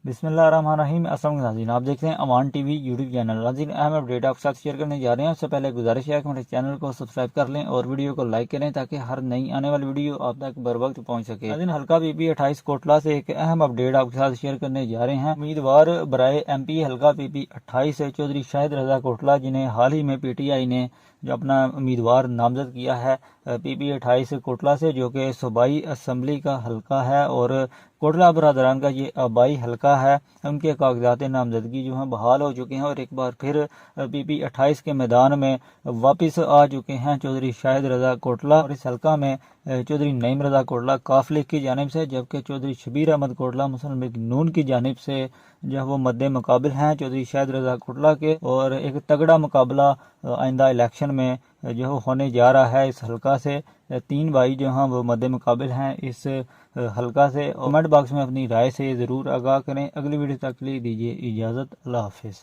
بسم اللہ الرحمن الرحیم۔ السلام علیکم ناظرین، آپ دیکھ رہے ہیں امان ٹی وی یوٹیوب چینل۔ ناظرین، اہم اپڈیٹ آپ کے ساتھ شیئر کرنے جا رہے ہیں۔ اس سے پہلے گزارش ہے کہ ہمارے چینل کو سبسکرائب کر لیں اور ویڈیو کو لائک کریں تاکہ ہر نئی آنے والی ویڈیو آپ تک بر وقت پہنچ سکے۔ ناظرین، حلقہ پی پی 28 کوٹلہ سے ایک اہم اپڈیٹ آپ کے ساتھ شیئر کرنے جا رہے ہیں۔ امیدوار برائے ایم پی حلقہ پی پی 28 چودھری شاہد رضا کوٹلہ، جنہیں حال ہی میں پی ٹی آئی نے جو اپنا امیدوار نامزد کیا ہے پی پی 28 کوٹلہ سے، جو کہ صوبائی اسمبلی کا حلقہ ہے اور کوٹلہ برادران کا یہ آبائی حلقہ ہے، ان کے کاغذات نامزدگی جو ہیں بحال ہو چکے ہیں اور ایک بار پھر پی پی 28 کے میدان میں واپس آ چکے ہیں چودھری شاہد رضا کوٹلہ۔ اور اس حلقہ میں چودھری نعیم رضا کوٹلہ کاف لیگ کی جانب سے، جبکہ چودھری شبیر احمد کوٹلہ مسلم لیگ نون کی جانب سے جو وہ مد مقابل ہیں چودھری شاہد رضا کوٹلہ کے، اور ایک تگڑا مقابلہ آئندہ الیکشن میں جو ہونے جا رہا ہے اس حلقہ سے۔ تین بھائی جو ہیں وہ مد مقابل ہیں اس حلقہ سے۔ کمنٹ باکس میں اپنی رائے سے ضرور آگاہ کریں۔ اگلی ویڈیو تک کے لیے دیجیے اجازت۔ اللہ حافظ۔